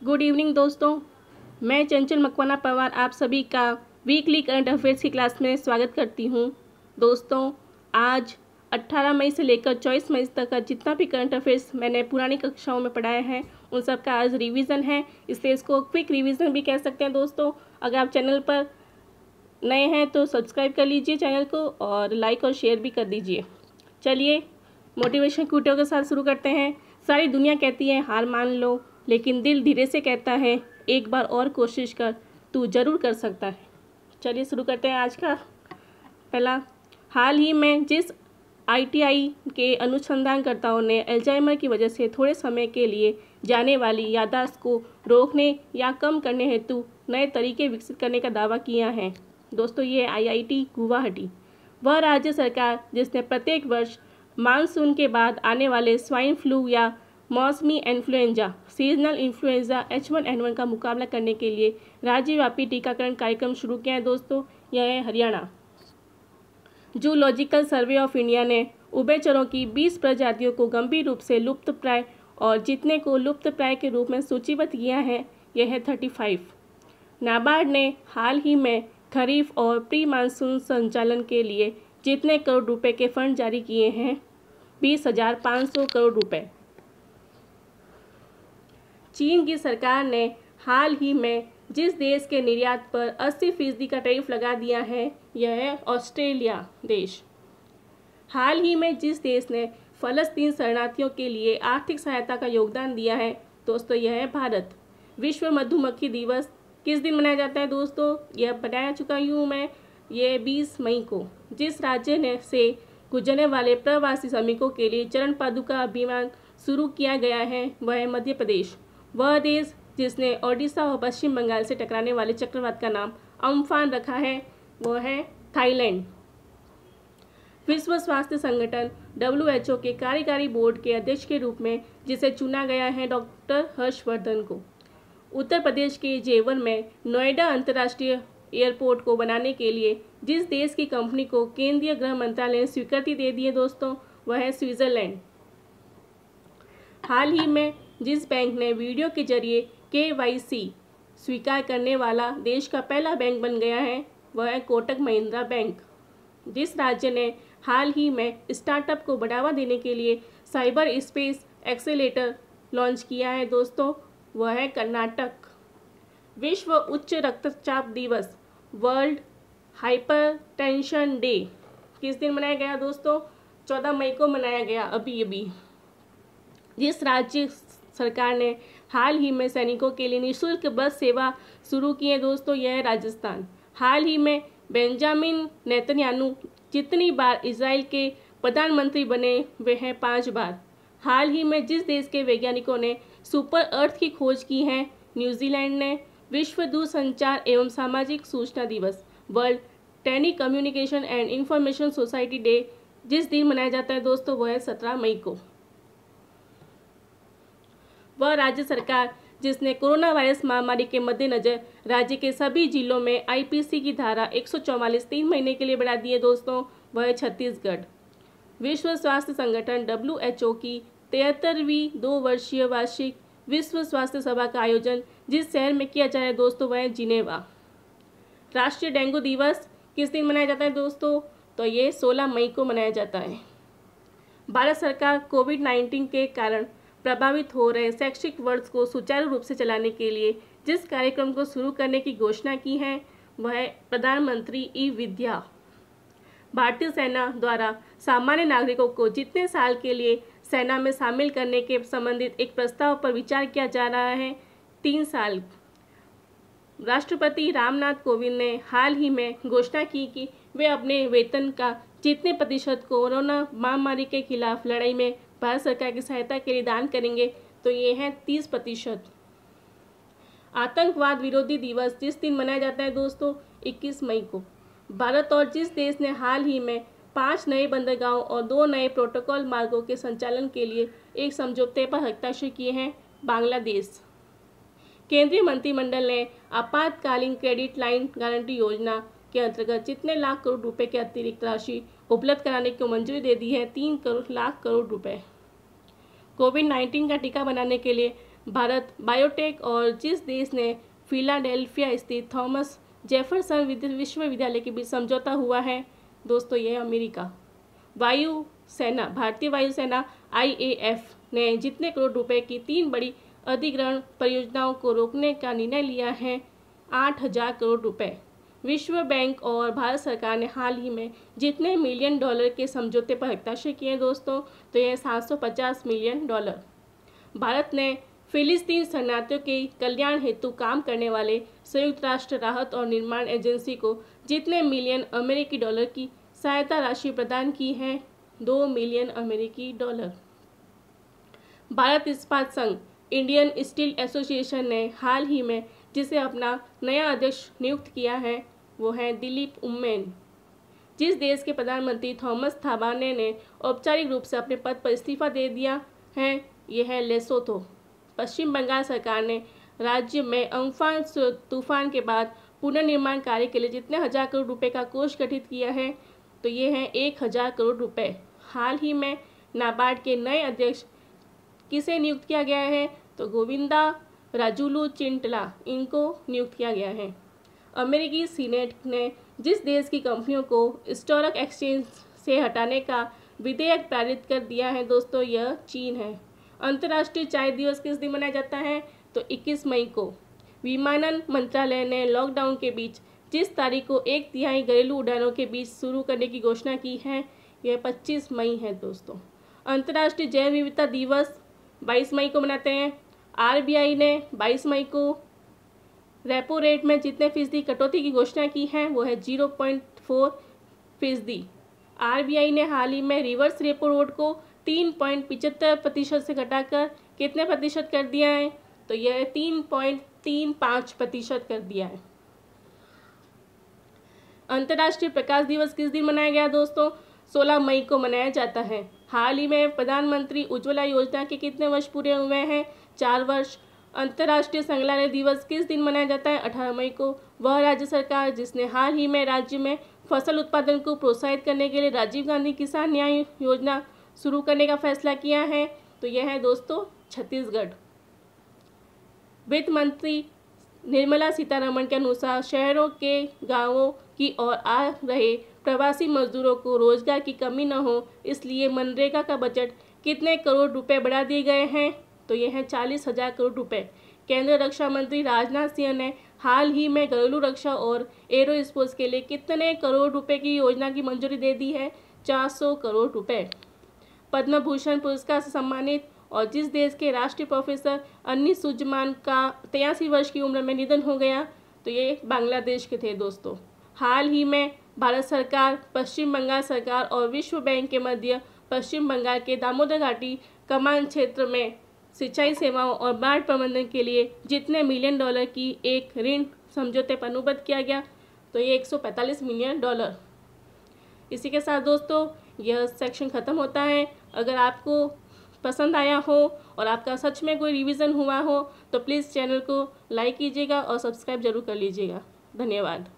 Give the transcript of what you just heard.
Good evening दोस्तों, मैं चंचल मकवाना पवार आप सभी का वीकली करंट अफेयर्स की क्लास में स्वागत करती हूँ। दोस्तों, आज 18 मई से लेकर 24 मई तक का जितना भी करंट अफेयर्स मैंने पुरानी कक्षाओं में पढ़ाया है उन सब का आज रिवीजन है, इसलिए इसको क्विक रिवीजन भी कह सकते हैं। दोस्तों, अगर आप चैनल पर नए हैं तो सब्सक्राइब कर लीजिए चैनल को और लाइक और शेयर भी कर दीजिए। चलिए मोटिवेशन क्विटो के साथ शुरू करते हैं। सारी दुनिया कहती है हार मान लो, लेकिन दिल धीरे से कहता है एक बार और कोशिश कर, तू ज़रूर कर सकता है। चलिए शुरू करते हैं आज का पहला। हाल ही में जिस ITI के अनुसंधानकर्ताओं ने अल्जाइमर की वजह से थोड़े समय के लिए जाने वाली याददाश्त को रोकने या कम करने हेतु नए तरीके विकसित करने का दावा किया है। दोस्तों, ये IIT गुवाहाटी, वह राज्य सरकार जिसने प्रत्येक वर्ष मानसून के बाद आने वाले स्वाइन फ्लू या मौसमी इन्फ्लुएंजा सीजनल इन्फ्लुएंजा H1N1 का मुकाबला करने के लिए राज्यव्यापी टीकाकरण कार्यक्रम शुरू किया है। दोस्तों, यह है Haryana. Zoological survey of India ने उभयचरों की 20 प्रजातियों को गंभीर रूप से लुप्तप्राय और जितने को लुप्तप्राय के रूप में सूचीबद्ध किया है यह है 35। नाबार्ड ने हाल ही में खरीफ और प्री मानसून संचालन के लिए जितने करोड़ रुपए के फंड जारी किए हैं 20,500 करोड़ रुपए। चीन की सरकार ने हाल ही में जिस देश के निर्यात पर 80% का टैरिफ लगा दिया है यह है ऑस्ट्रेलिया देश। हाल ही में जिस देश ने फ़लस्तीन शरणार्थियों के लिए आर्थिक सहायता का योगदान दिया है दोस्तों यह है भारत। विश्व मधुमक्खी दिवस किस दिन मनाया जाता है दोस्तों? यह बताया चुका हूँ मैं, ये 20 मई को। जिस राज्य से गुजरने वाले प्रवासी श्रमिकों के लिए चरण पादुका अभियान शुरू किया गया है वह है मध्य प्रदेश। वह देश जिसने ओडिशा और पश्चिम बंगाल से टकराने वाले चक्रवात का नाम अम्फान रखा है वह है थाईलैंड। विश्व स्वास्थ्य संगठन WHO के कार्यकारी बोर्ड के अध्यक्ष के रूप में जिसे चुना गया है डॉक्टर हर्षवर्धन को उत्तर प्रदेश के जेवर में नोएडा अंतर्राष्ट्रीय एयरपोर्ट को बनाने के लिए जिस देश की कंपनी को केंद्रीय गृह मंत्रालय ने स्वीकृति दे दी है दोस्तों वह है स्विट्जरलैंड। हाल ही में जिस बैंक ने वीडियो के जरिए KYC स्वीकार करने वाला देश का पहला बैंक बन गया है वह है कोटक महिंद्रा बैंक। जिस राज्य ने हाल ही में स्टार्टअप को बढ़ावा देने के लिए साइबर स्पेस एक्सेलेरेटर लॉन्च किया है दोस्तों वह है कर्नाटक। विश्व उच्च रक्तचाप दिवस वर्ल्ड हाइपरटेंशन डे किस दिन मनाया गया दोस्तों? 14 मई को मनाया गया अभी। जिस राज्य सरकार ने हाल ही में सैनिकों के लिए निःशुल्क बस सेवा शुरू की है दोस्तों यह है राजस्थान। हाल ही में बेंजामिन नेतन्याहू जितनी बार इजराइल के प्रधानमंत्री बने वे हैं 5 बार। हाल ही में जिस देश के वैज्ञानिकों ने सुपर अर्थ की खोज की है न्यूजीलैंड ने। विश्व दूरसंचार एवं सामाजिक सूचना दिवस World Telecommunication and Information Society Day जिस दिन मनाया जाता है दोस्तों वह है 17 मई को। वह राज्य सरकार जिसने कोरोना वायरस महामारी के मद्देनजर राज्य के सभी जिलों में IPC की धारा 144 3 महीने के लिए बढ़ा दी है दोस्तों वह है छत्तीसगढ़। विश्व स्वास्थ्य संगठन WHO की 73वीं 2 वर्षीय वार्षिक विश्व स्वास्थ्य सभा का आयोजन जिस शहर में किया जाए दोस्तों वह है जिनेवा। राष्ट्रीय डेंगू दिवस किस दिन मनाया जाता है दोस्तों? तो ये 16 मई को मनाया जाता है। भारत सरकार कोविड-19 के कारण प्रभावित हो रहे शैक्षिक वर्ष को सुचारू रूप से चलाने के लिए जिस कार्यक्रम को शुरू करने की घोषणा की है वह है प्रधानमंत्री ई-विद्या। भारतीय सेना द्वारा सामान्य नागरिकों को जितने साल के लिए सेना में शामिल करने के संबंधित एक प्रस्ताव पर विचार किया जा रहा है 3 साल। राष्ट्रपति रामनाथ कोविंद ने हाल ही में घोषणा की कि वे अपने वेतन का जितने प्रतिशत कोरोना महामारी के खिलाफ लड़ाई में भारत सरकार की सहायता के लिए दान करेंगे तो ये है 30%। आतंकवाद विरोधी दिवस जिस दिन मनाया जाता है दोस्तों 21 मई को। भारत और जिस देश ने हाल ही में 5 नए बंदरगाहों और 2 नए प्रोटोकॉल मार्गों के संचालन के लिए एक समझौते पर हस्ताक्षर किए हैं बांग्लादेश। केंद्रीय मंत्रिमंडल ने आपातकालीन क्रेडिट लाइन गारंटी योजना के अंतर्गत जितने लाख करोड़ रुपए के अतिरिक्त राशि उपलब्ध कराने की मंजूरी दे दी है 3 लाख करोड़ रुपए। कोविड-19 का टीका बनाने के लिए भारत बायोटेक और जिस देश ने फिलाडेल्फिया स्थित थॉमस जेफरसन विश्वविद्यालय के बीच समझौता हुआ है दोस्तों, यह अमेरिका। वायु सेना, भारतीय वायुसेना IAF ने जितने करोड़ रुपए की 3 बड़ी अधिग्रहण परियोजनाओं को रोकने का निर्णय लिया है 8,000 करोड़ रुपए। विश्व बैंक और भारत सरकार ने हाल ही में जितने मिलियन डॉलर के समझौते पर हस्ताक्षर किए हैं दोस्तों, तो यह 750 मिलियन डॉलर। भारत ने फिलिस्तीन शरणार्थियों के कल्याण हेतु काम करने वाले संयुक्त राष्ट्र राहत और निर्माण एजेंसी को जितने मिलियन अमेरिकी डॉलर की सहायता राशि प्रदान की है 2 मिलियन अमेरिकी डॉलर। भारत इस्पात संघ, इंडियन स्टील एसोसिएशन ने हाल ही में जिसे अपना नया अध्यक्ष नियुक्त किया है वो है दिलीप उम्मेन। जिस देश के प्रधानमंत्री थॉमस थाबाने ने औपचारिक रूप से अपने पद पर इस्तीफा दे दिया है, यह है लेसोथो। पश्चिम बंगाल सरकार ने राज्य में अम्फान तूफान के बाद पुनर्निर्माण कार्य के लिए जितने 1,000 करोड़ रुपए का कोष गठित किया है, तो ये है 1,000 करोड़ रुपए। हाल ही में नाबार्ड के नए अध्यक्ष किसे नियुक्त किया गया है, तो गोविंदा राजुलू चिंटला, इनको नियुक्त किया गया है। अमेरिकी सीनेट ने जिस देश की कंपनियों को स्टॉक एक्सचेंज से हटाने का विधेयक पारित कर दिया है दोस्तों, यह चीन है। अंतर्राष्ट्रीय चाय दिवस किस दिन मनाया जाता है, तो 21 मई को। विमानन मंत्रालय ने लॉकडाउन के बीच जिस तारीख को 1/3 घरेलू उड़ानों के बीच शुरू करने की घोषणा की है, यह 25 मई है दोस्तों। अंतर्राष्ट्रीय जैव विविधता दिवस 22 मई को मनाते हैं। RBI ने 22 मई को रेपो रेट में जितने फीसदी कटौती की घोषणा की है वो है 0.4%। RBI ने हाल ही में रिवर्स रेपो रेट को 3.75% से घटाकर कितने प्रतिशत कर दिया है, तो यह 3.35% कर दिया है। अंतर्राष्ट्रीय प्रकाश दिवस किस दिन मनाया गया दोस्तों, 16 मई को मनाया जाता है। हाल ही में प्रधानमंत्री उज्ज्वला योजना के कितने वर्ष पूरे हुए हैं, 4 वर्ष। अंतर्राष्ट्रीय संग्रहालय दिवस किस दिन मनाया जाता है, 18 मई को। वह राज्य सरकार जिसने हाल ही में राज्य में फसल उत्पादन को प्रोत्साहित करने के लिए राजीव गांधी किसान न्याय योजना शुरू करने का फैसला किया है, तो यह है दोस्तों छत्तीसगढ़। वित्त मंत्री निर्मला सीतारमण के अनुसार शहरों के गांवों की ओर आ रहे प्रवासी मजदूरों को रोजगार की कमी न हो, इसलिए मनरेगा का बजट कितने करोड़ रुपए बढ़ा दिए गए हैं, तो यह है 40,000 करोड़ रुपए। केंद्रीय रक्षा मंत्री राजनाथ सिंह ने हाल ही में घरेलू रक्षा और एरोस्पेस के लिए कितने करोड़ रुपए की योजना की मंजूरी दे दी है, 400 करोड़ रुपए। पद्म भूषण पुरस्कार से सम्मानित और जिस देश के राष्ट्रीय प्रोफेसर अन्नीस सुजमान का 83 वर्ष की उम्र में निधन हो गया, तो ये बांग्लादेश के थे दोस्तों। हाल ही में भारत सरकार, पश्चिम बंगाल सरकार और विश्व बैंक के मध्य पश्चिम बंगाल के दामोदर घाटी कमान क्षेत्र में सिंचाई सेवाओं और बाढ़ प्रबंधन के लिए जितने मिलियन डॉलर की एक ऋण समझौते पर अनुबंध किया गया, तो ये 145 मिलियन डॉलर। इसी के साथ दोस्तों यह सेक्शन ख़त्म होता है। अगर आपको पसंद आया हो और आपका सच में कोई रिवीजन हुआ हो तो प्लीज़ चैनल को लाइक कीजिएगा और सब्सक्राइब जरूर कर लीजिएगा। धन्यवाद।